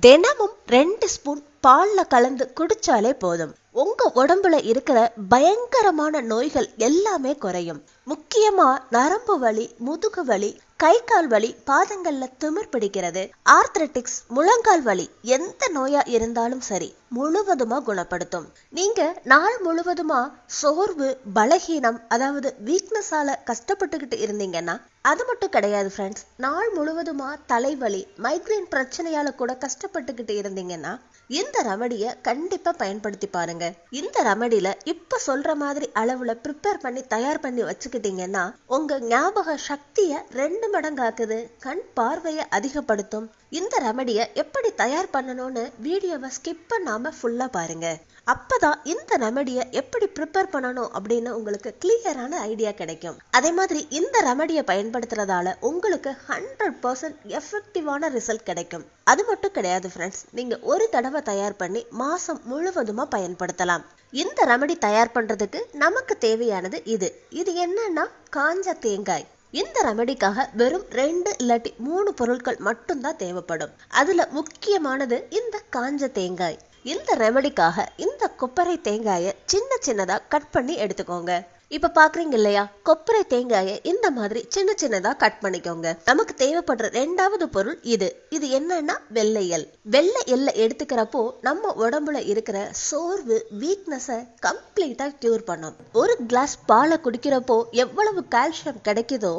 தினமும் 2 ஸ்பூன் பால்ல கலந்து குடிச்சாலே போதும். உங்க உடம்புல இருக்கிற பயங்கரமான நோய்கள் எல்லாமே குறையும். முக்கியமா நரம்பு வலி, முதுகு வலி, கை கால் வலி, பாதங்கள்ல திமிர் பிடிக்கிறது, ஆர்த்ரட்டிக்ஸ், முழங்கால் வலி, எந்த நோயா இருந்தாலும் சரி முழுவதுமா குணப்படுத்தும். நீங்க நாள் முழுவதுமா சோர்வு, பலகீனம், அதாவது வீக்னஸால கஷ்டப்பட்டுக்கிட்டு இருந்தீங்கன்னா அது மட்டும் கிடையாது ஃப்ரெண்ட்ஸ். நாள் முழுவதுமா தலைவலி, மைக்ரேன் பிரச்சனையால கூட கஷ்டப்பட்டுக்கிட்டு இருந்தீங்கன்னா இந்த ரெமடியை கண்டிப்பா பயன்படுத்தி பாருங்க. இந்த ரெமடியில இப்ப சொல்ற மாதிரி அளவுல ப்ரிப்பேர் பண்ணி தயார் பண்ணி வச்சுக்கிட்டீங்கன்னா உங்க ஞாபக சக்திய 2 மடங்காக்குது, கண் பார்வையை அதிகப்படுத்தும். இந்த ரெமடியை எப்படி தயார் பண்ணணும்னு வீடியோவை ஸ்கிப் பண்ணாம ஃபுல்லா பாருங்க. அப்பதான் இந்த ரெமடியை எப்படி ப்ரிப்பேர் பண்ணணும் அப்படின்னு உங்களுக்கு கிளியரான ஐடியா கிடைக்கும். அதே மாதிரி இந்த ரெமடியை பயன்படுத்துறதால உங்களுக்கு 100% எஃபெக்டிவான ரிசல்ட் கிடைக்கும். அது மட்டும் கிடையாது ஃப்ரெண்ட்ஸ், நீங்க ஒரு தடவை தயார் பண்ணி மாசம் முழுவதுமா பயன்படுத்தலாம். இந்த ரெமடி தயார் பண்றதுக்கு நமக்கு தேவையானது இது என்னன்னா காஞ்ச தேங்காய். இந்த ரெமடிக்காக வெறும் 2 இல்லாட்டி 3 பொருட்கள் மட்டும்தான் தேவைப்படும். அதுல முக்கியமானது இந்த காஞ்ச தேங்காய். இந்த ரெமடிக்காக இந்த கொப்பரை தேங்காயை சின்ன சின்னதா கட் பண்ணி எடுத்துக்கோங்க. இப்ப பாக்குறீங்க இல்லையா, கொப்பரை தேங்காயை இந்த மாதிரி சின்ன சின்னதா கட் பண்ணிக்கோங்க. நமக்கு தேவைப்படுற 2வது பொருள் இது என்னன்னா வெள்ளை எள். வெள்ளை எள்ள எடுத்துக்கிறப்போ நம்ம உடம்புல இருக்கிற சோர்வு, வீக்னஸ கம்ப்ளீட்டா கியூர் பண்ணும். ஒரு கிளாஸ் பாலை குடிக்கிறப்போ எவ்வளவு கால்சியம் கிடைக்குதோ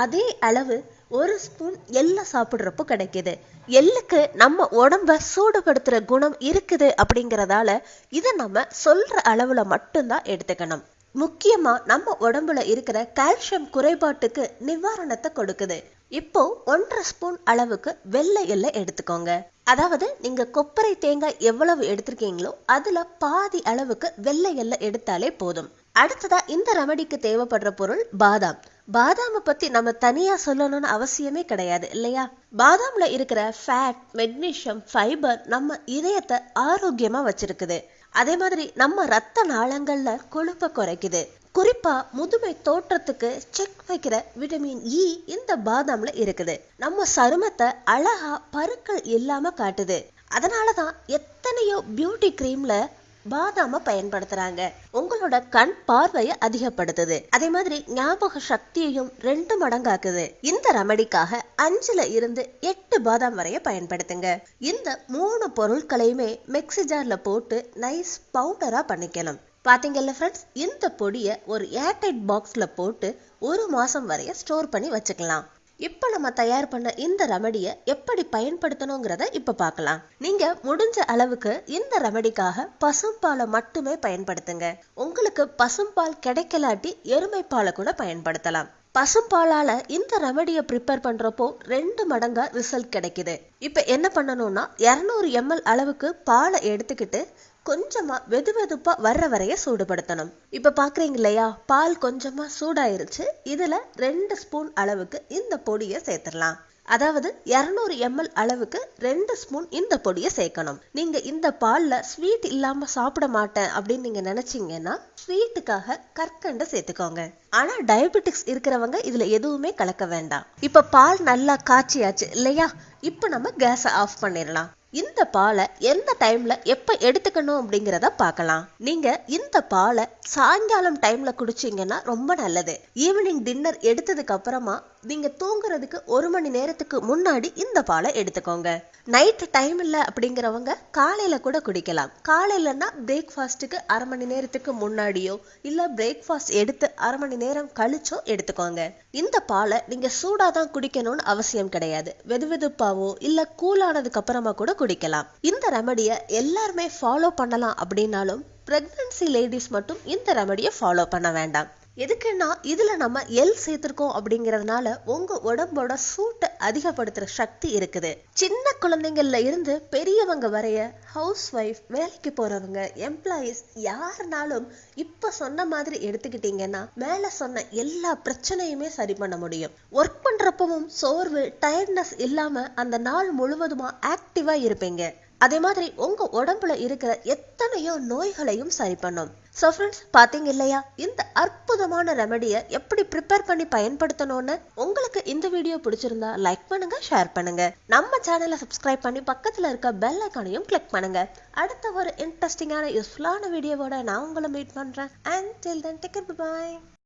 அதே அளவு 1 ஸ்பூன் எள்ள சாப்பிடுறப்போ கிடைக்குது. எள்ளுக்கு நம்ம உடம்ப சூடுபடுத்துற குணம் இருக்குது அப்படிங்கறதால இதை நம்ம சொல்ற அளவுல மட்டும்தான் எடுத்துக்கணும். முக்கியமா நம்ம உடம்புல இருக்கிற கால்சியம் குறைபாட்டுக்கு நிவாரணத்தை கொடுக்குது. இப்போ 1.5 ஸ்பூன் அளவுக்கு வெள்ளை எள்ளை எடுத்துக்கோங்க. அதாவது நீங்க கொப்பரை தேங்காய் எவ்வளவு எடுத்திருக்கீங்களோ அதுல பாதி அளவுக்கு வெள்ளை எள்ளை எடுத்தாலே போதும். அடுத்ததா இந்த ரெமடிக்கு தேவைப்படுற பொருள் பாதாம். பாதாமை பத்தி நம்ம தனியா சொல்லணும்னு அவசியமே கிடையாது இல்லையா? பாதாம்ல இருக்கிற ஃபேட், மெக்னீசியம், ஃபைபர் நம்ம இதயத்தை ஆரோக்கியமா வச்சிருக்குது. அதே மாதிரி நம்ம ரத்த நாளங்கள்ல கொழுப்பை குறைக்குது. குறிப்பா முதுமை தோற்றத்துக்கு செக் வைக்கிற விட்டமின் இ இந்த பாதாம்ல இருக்குது. நம்ம சருமத்தை அழகா பருக்கள் இல்லாம காட்டுது. அதனாலதான் எத்தனையோ பியூட்டி கிரீம்ல பாதாம பயன்படுத்துறாங்க. உங்களோட கண் பார்வையை அதிகப்படுத்துது. அதே மாதிரி ஞாபக சக்தியையும் 2 மடங்காக்குது. இந்த ரெமடிக்காக 5ல இருந்து 8 பாதாம் வரைய பயன்படுத்துங்க. இந்த 3 பொருட்களையுமே மிக்ஸி ஜார்ல போட்டு நைஸ் பவுடரா பண்ணிக்கணும். பாத்தீங்கல்ல ஃப்ரெண்ட்ஸ், இந்த பொடியை ஒரு ஏர்டைட் பாக்ஸ்ல போட்டு 1 மாசம் வரைய ஸ்டோர் பண்ணி வச்சுக்கலாம். இப்ப நம்ம தயார் பண்ண இந்த ரெமடியை எப்படி பயன்படுத்தணுங்கிறத இப்ப பார்க்கலாம். நீங்க முடிஞ்ச அளவுக்கு இந்த ரெமடிக்காக பசும்பாலை மட்டுமே பயன்படுத்துங்க. உங்களுக்கு பசும்பால் கிடைக்கலாட்டி எருமைப்பாலை கூட பயன்படுத்தலாம். பசும்பாலால இந்த ரெமடியை ப்ரிப்பேர் பண்றப்போ 2 மடங்கா ரிசல்ட் கிடைக்குது. இப்ப என்ன பண்ணணும்னா 200 ml அளவுக்கு பாலை எடுத்துக்கிட்டு கொஞ்சமா வெது வெதுப்பா வர்ற வரைய சூடுபடுத்தணும். இப்ப பாக்குறீங்க இல்லையா, பால் கொஞ்சமா சூடாயிருச்சு. இதுல 2 ஸ்பூன் அளவுக்கு இந்த பொடியை சேர்த்துடலாம். அதாவது 200 ml அளவுக்கு 2 ஸ்பூன் இந்த பொடியை சேர்க்கணும். நீங்க இந்த பால்ல ஸ்வீட் இல்லாம சாப்பிட மாட்டேன் அப்படின்னு நீங்க நினைச்சீங்கன்னா ஸ்வீட்டுக்காக கற்கண்டு சேர்த்துக்கோங்க. ஆனா டயபெட்டிக்ஸ் இருக்கிறவங்க இதுல எதுவுமே கலக்க வேண்டாம். இப்ப பால் நல்லா காய்ச்சியாச்சு இல்லையா, இப்ப நம்ம கேஸை ஆஃப் பண்ணிடலாம். இந்த பாலை எந்த டைம்ல எப்ப எடுத்துக்கணும் அப்படிங்கிறத பார்க்கலாம். நீங்க இந்த பாலை சாயங்காலம் டைம்ல குடிச்சீங்கன்னா ரொம்ப நல்லது. ஈவினிங் டின்னர் எடுத்ததுக்கு அப்புறமா நீங்க தூங்குறதுக்கு 1 மணி நேரத்துக்கு முன்னாடி இந்த பாலை எடுத்துக்கோங்க. நைட் டைம் இல்ல அப்படிங்கிறவங்க காலையில கூட குடிக்கலாம். காலையிலன்னா பிரேக்ஃபாஸ்ட்டுக்கு 1/2 மணி நேரத்துக்கு முன்னாடியோ இல்ல பிரேக்ஃபாஸ்ட் எடுத்து 1/2 மணி நேரம் கழிச்சோ எடுத்துக்கோங்க. இந்த பாலை நீங்க சூடாதான் குடிக்கணும்னு அவசியம் கிடையாது. வெது வெதுப்பாவோ இல்ல கூலானதுக்கு அப்புறமா கூட குடிக்கலாம். இந்த ரெமடியை எல்லாருமே ஃபாலோ பண்ணலாம் அப்படின்னாலும் பிரெக்னன்சி லேடிஸ் மட்டும் இந்த ரெமடியை ஃபாலோ பண்ண வேண்டாம். எதுக்குன்னா இதுல நம்ம எள் சேர்த்திருக்கோம் அப்படிங்கறதுனால உங்க உடம்போட சூட்டை அதிகப்படுத்துற சக்தி இருக்குது. சின்ன குழந்தைங்கள்ல இருந்து பெரியவங்க வரைய, ஹவுஸ் ஒய்ஃப், வேலைக்கு போறவங்க, எம்ப்ளாயிஸ் யாருனாலும் இப்ப சொன்ன மாதிரி எடுத்துக்கிட்டீங்கன்னா மேல சொன்ன எல்லா பிரச்சனையுமே சரி பண்ண முடியும். ஒர்க் பண்றப்பவும் சோர்வு, டயர்ட்னஸ் இல்லாம அந்த நாள் முழுவதுமா ஆக்டிவா இருப்பீங்க. அதே மாதிரி உங்க உடம்புல இருக்கிற எத்தனையோ நோய்களையும் சரி பண்ணும். சோ ஃப்ரெண்ட்ஸ், பாத்தீங்க இல்லையா இந்த அற்புதமான ரெமடியை எப்படி ப்ரிப்பேர் பண்ணி பயன்படுத்தணும்னு? உங்களுக்கு இந்த வீடியோ பிடிச்சிருந்தா லைக் பண்ணுங்க, ஷேர் பண்ணுங்க. நம்ம சேனலை சப்ஸ்கிரைப் பண்ணி பக்கத்துல இருக்க பெல் ஐகானையும் கிளிக் பண்ணுங்க. அடுத்த ஒரு இன்ட்ரெஸ்டிங்கான யூஸ்ஃபுல்லான வீடியோவோட நான் உங்களை மீட் பண்றேன். Until then, take care, bye.